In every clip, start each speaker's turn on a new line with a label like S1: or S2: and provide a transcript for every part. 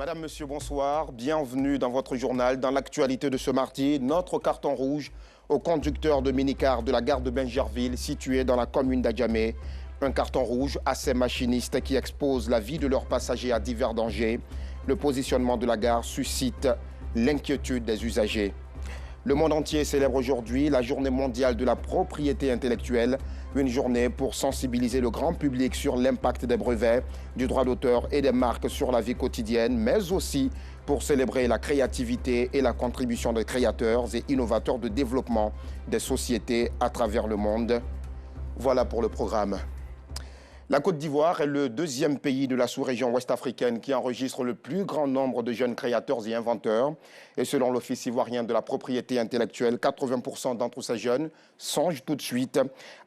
S1: Madame, Monsieur, bonsoir. Bienvenue dans votre journal. Dans l'actualité de ce mardi, notre carton rouge au conducteur de minicar de la gare de Bingerville, située dans la commune d'Adjamé. Un carton rouge à ces machinistes qui exposent la vie de leurs passagers à divers dangers. Le positionnement de la gare suscite l'inquiétude des usagers. Le monde entier célèbre aujourd'hui la journée mondiale de la propriété intellectuelle, une journée pour sensibiliser le grand public sur l'impact des brevets, du droit d'auteur et des marques sur la vie quotidienne, mais aussi pour célébrer la créativité et la contribution des créateurs et innovateurs de développement des sociétés à travers le monde. Voilà pour le programme. La Côte d'Ivoire est le deuxième pays de la sous-région ouest-africaine qui enregistre le plus grand nombre de jeunes créateurs et inventeurs. Et selon l'Office ivoirien de la propriété intellectuelle, 80% d'entre ces jeunes songent tout de suite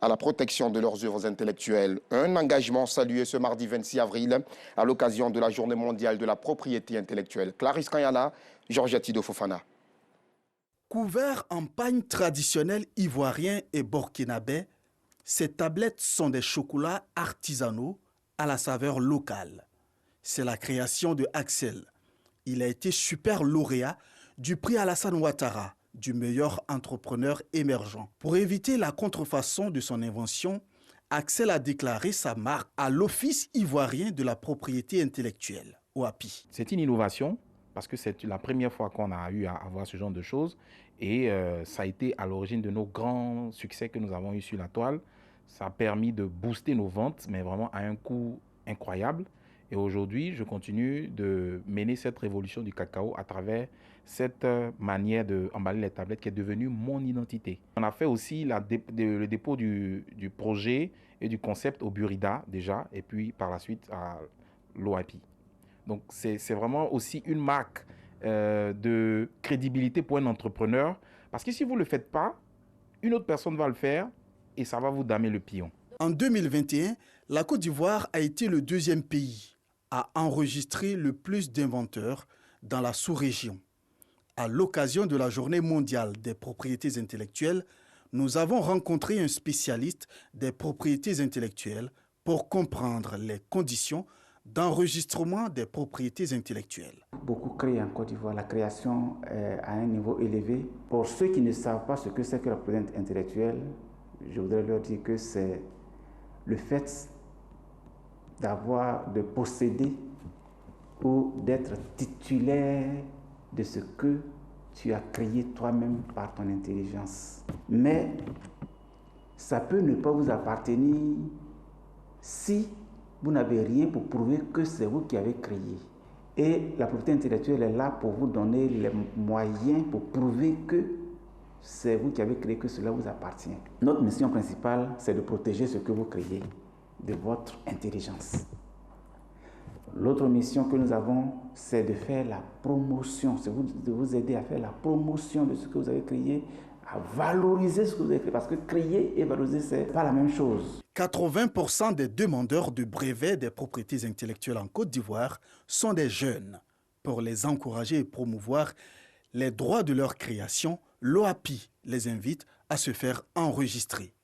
S1: à la protection de leurs œuvres intellectuelles. Un engagement salué ce mardi 26 avril à l'occasion de la Journée mondiale de la propriété intellectuelle. Clarisse Kanyala, Georgette Ido Fofana.
S2: Couverts en pagne traditionnelle ivoirien et burkinabé, ces tablettes sont des chocolats artisanaux à la saveur locale. C'est la création de Axel. Il a été super lauréat du prix Alassane Ouattara, du meilleur entrepreneur émergent. Pour éviter la contrefaçon de son invention, Axel a déclaré sa marque à l'Office ivoirien de la propriété intellectuelle, OAPI.
S3: C'est une innovation parce que c'est la première fois qu'on a eu à avoir ce genre de choses et ça a été à l'origine de nos grands succès que nous avons eus sur la toile. Ça a permis de booster nos ventes, mais vraiment à un coût incroyable. Et aujourd'hui, je continue de mener cette révolution du cacao à travers cette manière d'emballer les tablettes qui est devenue mon identité. On a fait aussi le dépôt du projet et du concept au Burida déjà, et puis par la suite à l'OIP. Donc c'est vraiment aussi une marque de crédibilité pour un entrepreneur. Parce que si vous ne le faites pas, une autre personne va le faire. Et ça va vous damer le pion.
S2: En 2021, la Côte d'Ivoire a été le deuxième pays à enregistrer le plus d'inventeurs dans la sous-région. À l'occasion de la Journée mondiale des propriétés intellectuelles, nous avons rencontré un spécialiste des propriétés intellectuelles pour comprendre les conditions d'enregistrement des propriétés intellectuelles.
S4: Beaucoup créent en Côte d'Ivoire. La création est à un niveau élevé. Pour ceux qui ne savent pas ce que c'est que la propriété intellectuelle, je voudrais leur dire que c'est le fait de posséder ou d'être titulaire de ce que tu as créé toi-même par ton intelligence. Mais ça peut ne pas vous appartenir si vous n'avez rien pour prouver que c'est vous qui avez créé. Et la propriété intellectuelle est là pour vous donner les moyens pour prouver que c'est vous qui avez créé, que cela vous appartient. Notre mission principale, c'est de protéger ce que vous créez de votre intelligence. L'autre mission que nous avons, c'est de faire la promotion, c'est de vous aider à faire la promotion de ce que vous avez créé, à valoriser ce que vous avez créé, parce que créer et valoriser, ce n'est pas la même chose.
S2: 80% des demandeurs de brevets des propriétés intellectuelles en Côte d'Ivoire sont des jeunes. Pour les encourager et promouvoir les droits de leur création, l'OAPI les invite à se faire enregistrer.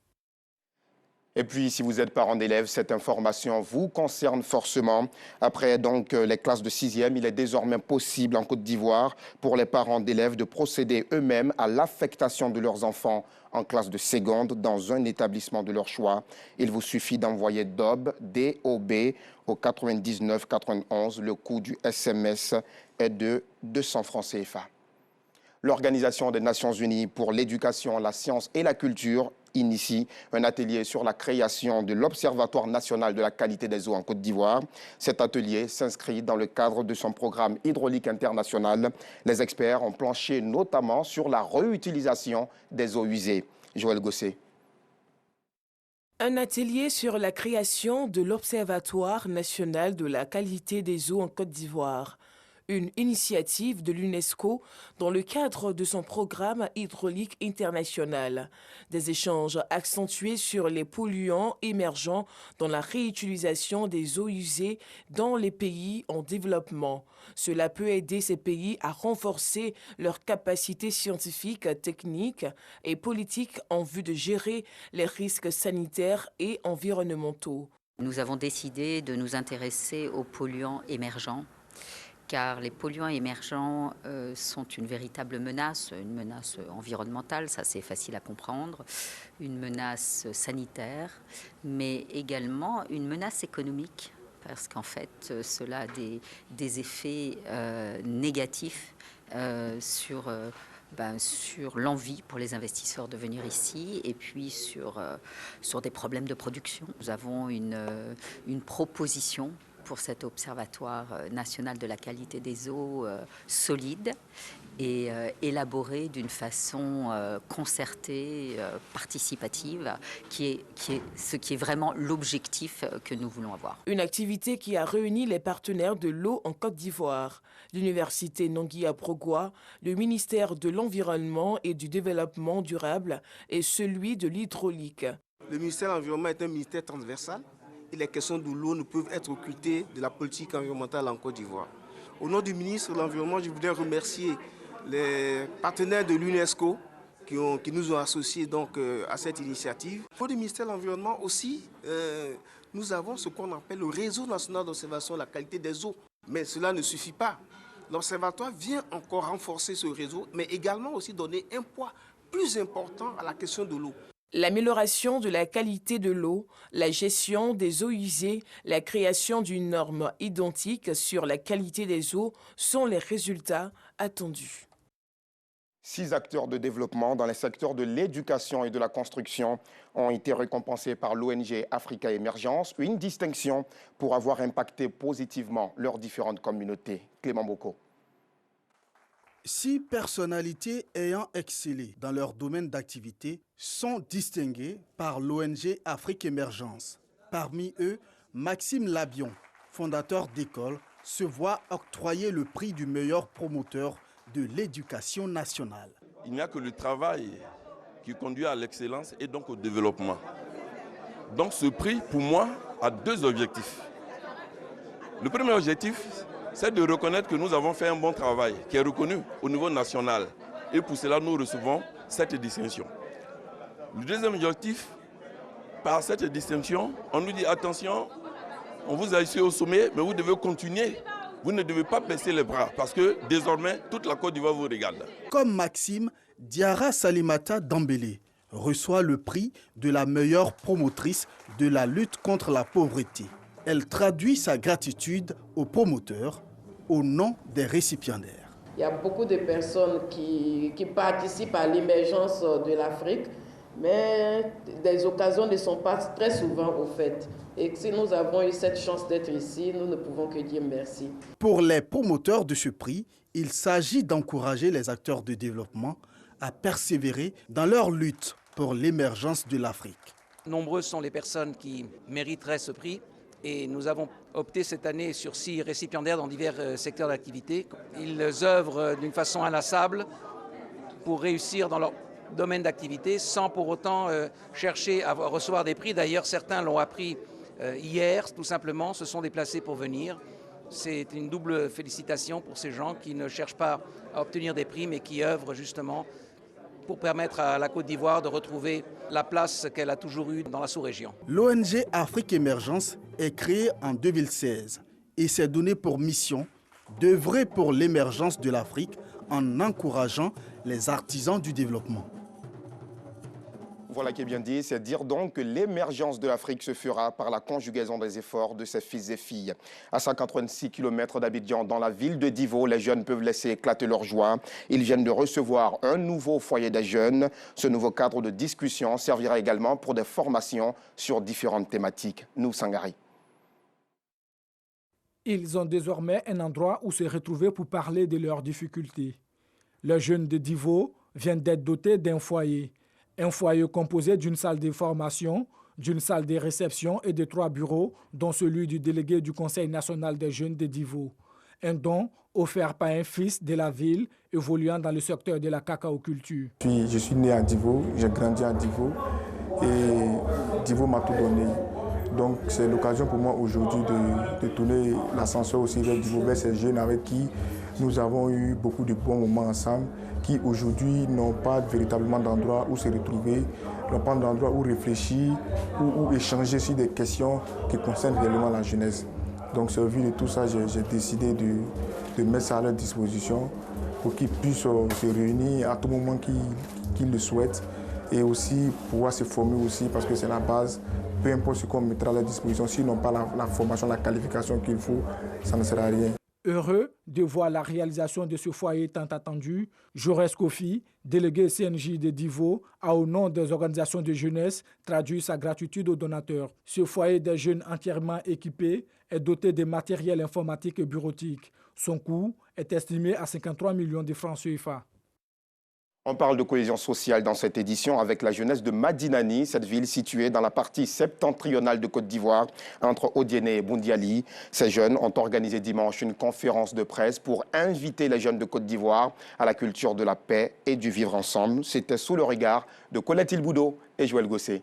S1: Et puis, si vous êtes parent d'élèves, cette information vous concerne forcément. Après donc les classes de 6e, il est désormais possible en Côte d'Ivoire pour les parents d'élèves de procéder eux-mêmes à l'affectation de leurs enfants en classe de seconde dans un établissement de leur choix. Il vous suffit d'envoyer DOB, D-O-B au 99 91. Le coût du SMS est de 200 francs CFA. L'Organisation des Nations Unies pour l'éducation, la science et la culture initie un atelier sur la création de l'Observatoire national de la qualité des eaux en Côte d'Ivoire. Cet atelier s'inscrit dans le cadre de son programme hydraulique international. Les experts ont planché notamment sur la réutilisation des eaux usées. Joël Gosset.
S5: Un atelier sur la création de l'Observatoire national de la qualité des eaux en Côte d'Ivoire. Une initiative de l'UNESCO dans le cadre de son programme hydraulique international. Des échanges accentués sur les polluants émergents dans la réutilisation des eaux usées dans les pays en développement. Cela peut aider ces pays à renforcer leurs capacités scientifiques, techniques et politiques en vue de gérer les risques sanitaires et environnementaux.
S6: Nous avons décidé de nous intéresser aux polluants émergents car les polluants émergents sont une véritable menace environnementale, ça c'est facile à comprendre, une menace sanitaire, mais également une menace économique, parce qu'en fait, cela a des effets négatifs sur l'envie pour les investisseurs de venir ici et puis sur des problèmes de production. Nous avons une proposition pour cet observatoire national de la qualité des eaux solide et élaboré d'une façon concertée, participative, ce qui est vraiment l'objectif que nous voulons avoir.
S5: Une activité qui a réuni les partenaires de l'eau en Côte d'Ivoire, l'Université Nangui-Aprogoa, le ministère de l'Environnement et du Développement durable et celui de l'hydraulique.
S7: Le ministère de l'Environnement est un ministère transversal et les questions de l'eau ne peuvent être occultées de la politique environnementale en Côte d'Ivoire. Au nom du ministre de l'Environnement, je voudrais remercier les partenaires de l'UNESCO qui nous ont associés donc, à cette initiative. Au niveau du ministère de l'Environnement aussi, nous avons ce qu'on appelle le réseau national d'observation de la qualité des eaux. Mais cela ne suffit pas. L'observatoire vient encore renforcer ce réseau, mais également aussi donner un poids plus important à la question de l'eau.
S5: L'amélioration de la qualité de l'eau, la gestion des eaux usées, la création d'une norme identique sur la qualité des eaux sont les résultats attendus.
S1: 6 acteurs de développement dans les secteurs de l'éducation et de la construction ont été récompensés par l'ONG Africa Émergence, une distinction pour avoir impacté positivement leurs différentes communautés. Clément Boko.
S2: 6 personnalités ayant excellé dans leur domaine d'activité sont distinguées par l'ONG Afrique Émergence. Parmi eux, Maxime Labion, fondateur d'école, se voit octroyer le prix du meilleur promoteur de l'éducation nationale.
S8: Il n'y a que le travail qui conduit à l'excellence et donc au développement. Donc ce prix, pour moi, a 2 objectifs. Le premier objectif, c'est de reconnaître que nous avons fait un bon travail qui est reconnu au niveau national. Et pour cela, nous recevons cette distinction. Le deuxième objectif, par cette distinction, on nous dit attention, on vous a ici au sommet, mais vous devez continuer. Vous ne devez pas baisser les bras parce que désormais, toute la Côte d'Ivoire vous regarde.
S2: Comme Maxime, Diara Salimata Dambélé reçoit le prix de la meilleure promotrice de la lutte contre la pauvreté. Elle traduit sa gratitude aux promoteurs au nom des récipiendaires.
S9: Il y a beaucoup de personnes qui participent à l'émergence de l'Afrique, mais des occasions ne sont pas très souvent au fait. Et si nous avons eu cette chance d'être ici, nous ne pouvons que dire merci.
S2: Pour les promoteurs de ce prix, il s'agit d'encourager les acteurs de développement à persévérer dans leur lutte pour l'émergence de l'Afrique.
S10: Nombreuses sont les personnes qui mériteraient ce prix et nous avons opté cette année sur 6 récipiendaires dans divers secteurs d'activité. Ils œuvrent d'une façon inlassable pour réussir dans leur domaine d'activité sans pour autant chercher à recevoir des prix. D'ailleurs, certains l'ont appris hier, tout simplement, se sont déplacés pour venir. C'est une double félicitation pour ces gens qui ne cherchent pas à obtenir des prix, mais qui œuvrent justement pour permettre à la Côte d'Ivoire de retrouver la place qu'elle a toujours eue dans la sous-région.
S2: L'ONG Afrique Émergence est créée en 2016 et s'est donné pour mission d'œuvrer pour l'émergence de l'Afrique en encourageant les artisans du développement.
S1: Voilà qui est bien dit, c'est dire donc que l'émergence de l'Afrique se fera par la conjugaison des efforts de ses fils et filles. À 186 km d'Abidjan, dans la ville de Divo, les jeunes peuvent laisser éclater leur joie. Ils viennent de recevoir un nouveau foyer des jeunes. Ce nouveau cadre de discussion servira également pour des formations sur différentes thématiques. Nous, Sangari.
S11: Ils ont désormais un endroit où se retrouver pour parler de leurs difficultés. Les jeunes de Divo viennent d'être dotés d'un foyer. Un foyer composé d'une salle de formation, d'une salle de réception et de 3 bureaux, dont celui du délégué du Conseil national des jeunes de Divo. Un don offert par un fils de la ville évoluant dans le secteur de la cacaoculture.
S12: Je suis né à Divo, j'ai grandi à Divo et Divo m'a tout donné. Donc c'est l'occasion pour moi aujourd'hui de tourner l'ascenseur aussi vers Divo, vers ces jeunes avec qui nous avons eu beaucoup de bons moments ensemble, qui aujourd'hui n'ont pas véritablement d'endroit où se retrouver, n'ont pas d'endroit où réfléchir, où échanger sur des questions qui concernent réellement la jeunesse. Donc, au vu de tout ça, j'ai décidé de mettre ça à leur disposition pour qu'ils puissent se réunir à tout moment qu'ils le souhaitent et aussi pouvoir se former aussi parce que c'est la base. Peu importe ce qu'on mettra à leur disposition, s'ils n'ont pas la formation, la qualification qu'il faut, ça ne sert à rien.
S11: Heureux de voir la réalisation de ce foyer tant attendu, Jaurès Kofi, délégué CNJ de Divo, a au nom des organisations de jeunesse traduit sa gratitude aux donateurs. Ce foyer des jeunes entièrement équipé est doté de matériel informatique et bureautique. Son coût est estimé à 53 millions de francs CFA.
S1: On parle de cohésion sociale dans cette édition avec la jeunesse de Madinani, cette ville située dans la partie septentrionale de Côte d'Ivoire, entre Odiéné et Boundiali. Ces jeunes ont organisé dimanche une conférence de presse pour inviter les jeunes de Côte d'Ivoire à la culture de la paix et du vivre ensemble. C'était sous le regard de Colette Ilboudo et Joël Gossé.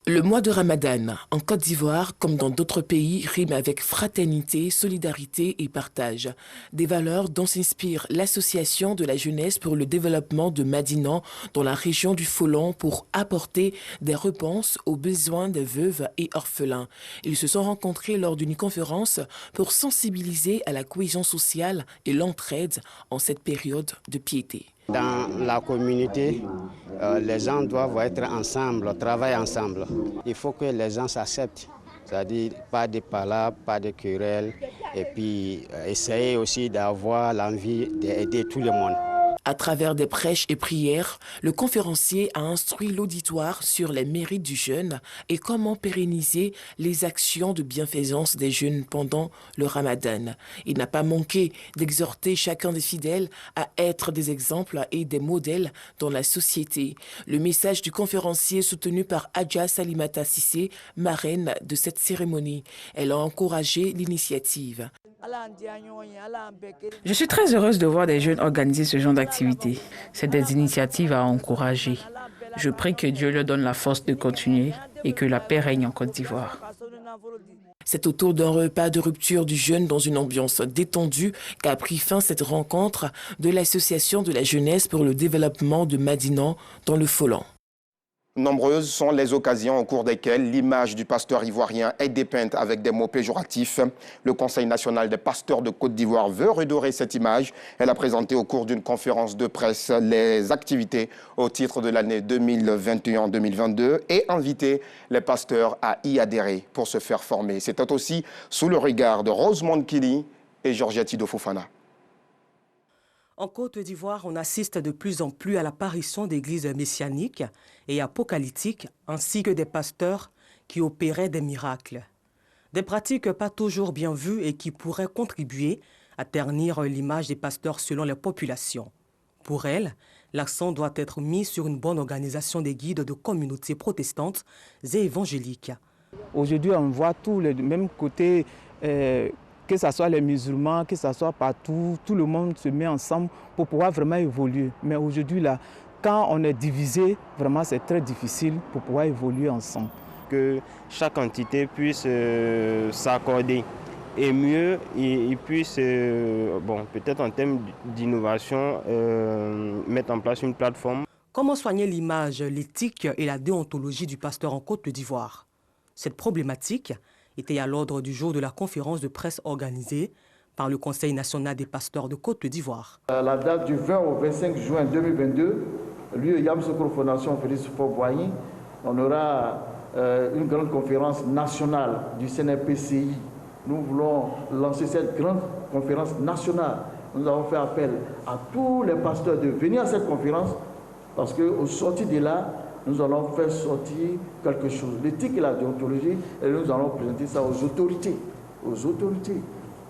S5: Le mois de Ramadan, en Côte d'Ivoire, comme dans d'autres pays, rime avec fraternité, solidarité et partage. Des valeurs dont s'inspire l'association de la jeunesse pour le développement de Madinan dans la région du Folon pour apporter des réponses aux besoins des veuves et orphelins. Ils se sont rencontrés lors d'une conférence pour sensibiliser à la cohésion sociale et l'entraide en cette période de piété.
S13: Dans la communauté, les gens doivent être ensemble, travailler ensemble. Il faut que les gens s'acceptent, c'est-à-dire pas de palabres, pas de querelles, et puis essayer aussi d'avoir l'envie d'aider tout le monde.
S5: À travers des prêches et prières, le conférencier a instruit l'auditoire sur les mérites du jeûne et comment pérenniser les actions de bienfaisance des jeunes pendant le Ramadan. Il n'a pas manqué d'exhorter chacun des fidèles à être des exemples et des modèles dans la société. Le message du conférencier soutenu par Adja Salimata Sissé, marraine de cette cérémonie. Elle a encouragé l'initiative.
S14: Je suis très heureuse de voir des jeunes organiser ce genre d'activités. C'est des initiatives à encourager. Je prie que Dieu leur donne la force de continuer et que la paix règne en Côte d'Ivoire.
S5: C'est autour d'un repas de rupture du jeûne dans une ambiance détendue qu'a pris fin cette rencontre de l'Association de la jeunesse pour le développement de Madinan dans le Folon.
S1: Nombreuses sont les occasions au cours desquelles l'image du pasteur ivoirien est dépeinte avec des mots péjoratifs. Le Conseil national des pasteurs de Côte d'Ivoire veut redorer cette image. Elle a présenté au cours d'une conférence de presse les activités au titre de l'année 2021-2022 et invité les pasteurs à y adhérer pour se faire former. C'était aussi sous le regard de Rosemond Kili et Georgette Ido Fofana.
S15: En Côte d'Ivoire, on assiste de plus en plus à l'apparition d'églises messianiques et apocalyptiques, ainsi que des pasteurs qui opéraient des miracles. Des pratiques pas toujours bien vues et qui pourraient contribuer à ternir l'image des pasteurs selon les populations. Pour elles, l'accent doit être mis sur une bonne organisation des guides de communautés protestantes et évangéliques.
S4: Aujourd'hui, on voit tous les mêmes côtés. Que ce soit les musulmans, que ce soit partout, tout le monde se met ensemble pour pouvoir vraiment évoluer. Mais aujourd'hui, là, quand on est divisé, vraiment c'est très difficile pour pouvoir évoluer ensemble.
S16: Que chaque entité puisse s'accorder et mieux, ils puissent, peut-être en termes d'innovation, mettre en place une plateforme.
S15: Comment soigner l'image, l'éthique et la déontologie du pasteur en Côte d'Ivoire? Cette problématique était à l'ordre du jour de la conférence de presse organisée par le Conseil national des pasteurs de Côte d'Ivoire.
S17: La date du 20 au 25 juin 2022, lieu Yamsoukro Fondation Félix Faure-Boigny, on aura une grande conférence nationale du CNRPCI. Nous voulons lancer cette grande conférence nationale. Nous avons fait appel à tous les pasteurs de venir à cette conférence parce qu'au sorti de là, nous allons faire sortir quelque chose, l'éthique et la déontologie, et nous allons présenter ça aux autorités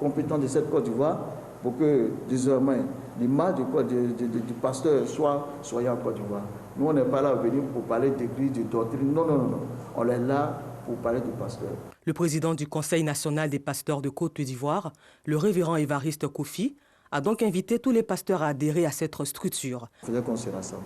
S17: compétentes de cette Côte d'Ivoire pour que désormais l'image du pasteur soit en Côte d'Ivoire. Nous, on n'est pas là à venir pour parler d'église, de doctrine, non. On est là pour parler du pasteur.
S15: Le président du Conseil national des pasteurs de Côte d'Ivoire, le révérend Évariste Kofi, a donc invité tous les pasteurs à adhérer à cette structure.
S17: Il faudrait qu'on se rassemble.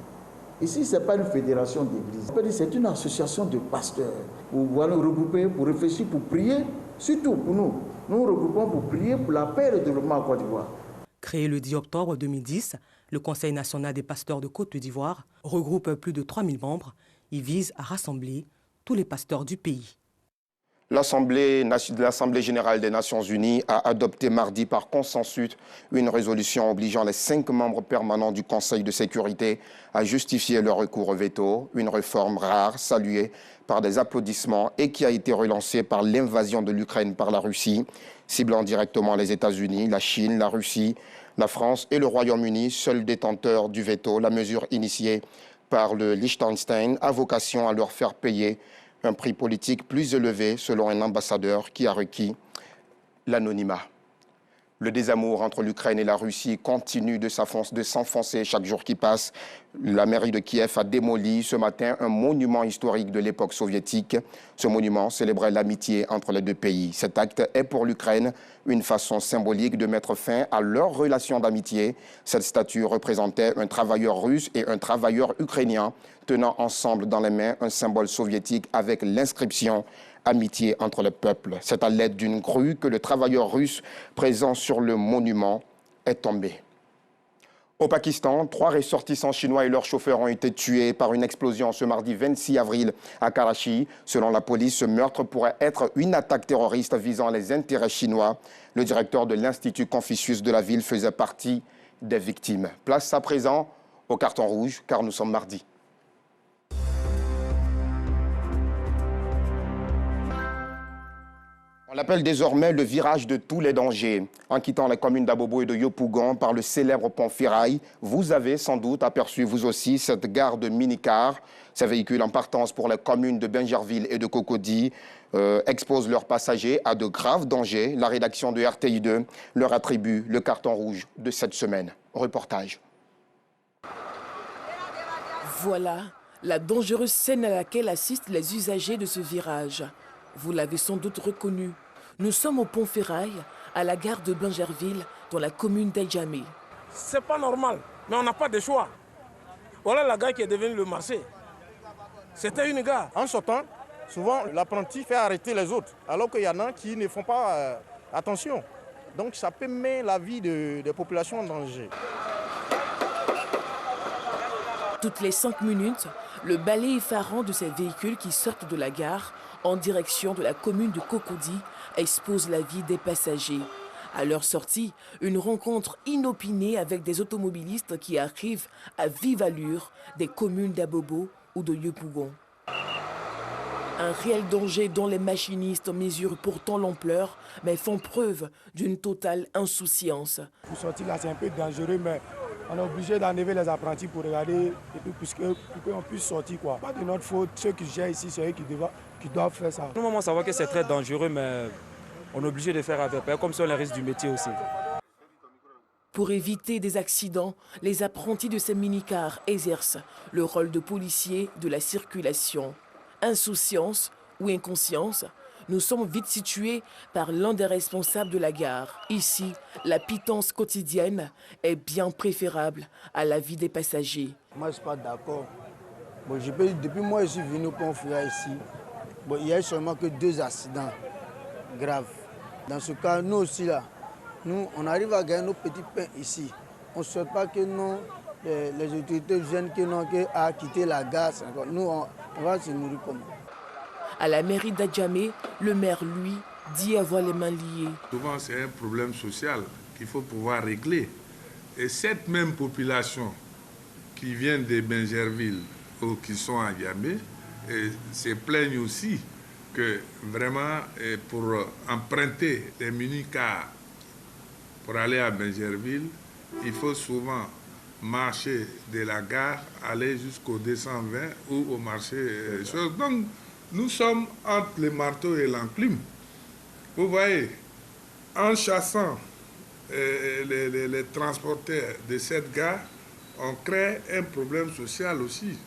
S17: Ici, ce n'est pas une fédération d'églises, c'est une association de pasteurs. Pour pouvoir nous regrouper, pour réfléchir, pour prier, surtout pour nous. Nous nous regroupons pour prier pour la paix et le développement en Côte d'Ivoire.
S15: Créé le 10 octobre 2010, le Conseil national des pasteurs de Côte d'Ivoire regroupe plus de 3000 membres. Il vise à rassembler tous les pasteurs du pays.
S1: L'Assemblée générale des Nations Unies a adopté mardi par consensus une résolution obligeant les 5 membres permanents du Conseil de sécurité à justifier leur recours au veto, une réforme rare saluée par des applaudissements et qui a été relancée par l'invasion de l'Ukraine par la Russie, ciblant directement les États-Unis, la Chine, la Russie, la France et le Royaume-Uni, seuls détenteurs du veto. La mesure initiée par le Liechtenstein a vocation à leur faire payer un prix politique plus élevé, selon un ambassadeur qui a requis l'anonymat. Le désamour entre l'Ukraine et la Russie continue de s'enfoncer chaque jour qui passe. La mairie de Kiev a démoli ce matin un monument historique de l'époque soviétique. Ce monument célébrait l'amitié entre les deux pays. Cet acte est pour l'Ukraine une façon symbolique de mettre fin à leur relation d'amitié. Cette statue représentait un travailleur russe et un travailleur ukrainien tenant ensemble dans les mains un symbole soviétique avec l'inscription « Amitié entre les peuples ». C'est à l'aide d'une grue que le travailleur russe présent sur le monument est tombé. Au Pakistan, 3 ressortissants chinois et leurs chauffeurs ont été tués par une explosion ce mardi 26 avril à Karachi. Selon la police, ce meurtre pourrait être une attaque terroriste visant les intérêts chinois. Le directeur de l'Institut Confucius de la ville faisait partie des victimes. Place à présent au carton rouge, car nous sommes mardi. On l'appelle désormais le virage de tous les dangers. En quittant les communes d'Abobo et de Yopougon par le célèbre pont Ferraille, vous avez sans doute aperçu vous aussi cette gare de mini-cars. Ces véhicules en partance pour les communes de Bingerville et de Cocody exposent leurs passagers à de graves dangers. La rédaction de RTI2 leur attribue le carton rouge de cette semaine. Reportage.
S5: Voilà la dangereuse scène à laquelle assistent les usagers de ce virage. Vous l'avez sans doute reconnu. Nous sommes au pont Ferraille, à la gare de Bingerville, dans la commune d'Adjamé.
S18: C'est pas normal, mais on n'a pas de choix. Voilà la gare qui est devenue le marché. C'était une gare.
S19: En sortant, souvent l'apprenti fait arrêter les autres, alors qu'il y en a qui ne font pas attention. Donc ça peut mettre la vie des populations en danger.
S5: Toutes les 5 minutes, le balai effarant de ces véhicules qui sortent de la gare en direction de la commune de Cocody expose la vie des passagers. À leur sortie, une rencontre inopinée avec des automobilistes qui arrivent à vive allure des communes d'Abobo ou de Yopougon. Un réel danger dont les machinistes mesurent pourtant l'ampleur, mais font preuve d'une totale insouciance.
S18: Pour sortir là, c'est un peu dangereux, mais on est obligé d'enlever les apprentis pour regarder et puis pour qu'on puisse sortir, quoi. Pas de notre faute, ceux qui gèrent ici, c'est eux qui doivent faire ça.
S20: Nous, on savoir que c'est très dangereux, mais on est obligé de faire avec, comme ça on les risque du métier aussi.
S5: Pour éviter des accidents, les apprentis de ces minicars exercent le rôle de policiers de la circulation. Insouciance ou inconscience, nous sommes vite situés par l'un des responsables de la gare. Ici, la pitance quotidienne est bien préférable à la vie des passagers.
S21: Moi, je ne suis pas d'accord. Bon, depuis moi, je suis venu au pont Ferraille ici. Bon, il n'y a eu seulement que 2 accidents graves. Dans ce cas, nous aussi, là, nous, on arrive à gagner nos petits pains ici. On ne souhaite pas que les autorités viennent à quitter la gare. Nous, on va se nourrir comme ça.
S5: À la mairie d'Adjamé, le maire, lui, dit avoir les mains liées.
S22: Souvent, c'est un problème social qu'il faut pouvoir régler. Et cette même population qui vient de Bingerville ou qui sont à Adjamé se plaignent aussi que vraiment, pour emprunter des minicars pour aller à Bingerville, il faut souvent marcher de la gare, aller jusqu'au 220 ou au marché. Donc, nous sommes entre le marteau et l'enclume. Vous voyez, en chassant les transporteurs de cette gare, on crée un problème social aussi.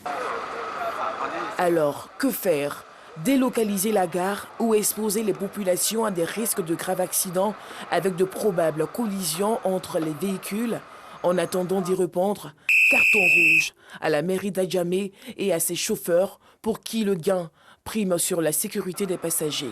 S5: Alors, que faire? Délocaliser la gare ou exposer les populations à des risques de graves accidents avec de probables collisions entre les véhicules? En attendant d'y répondre, carton rouge à la mairie d'Adjamé et à ses chauffeurs pour qui le gain prime sur la sécurité des passagers.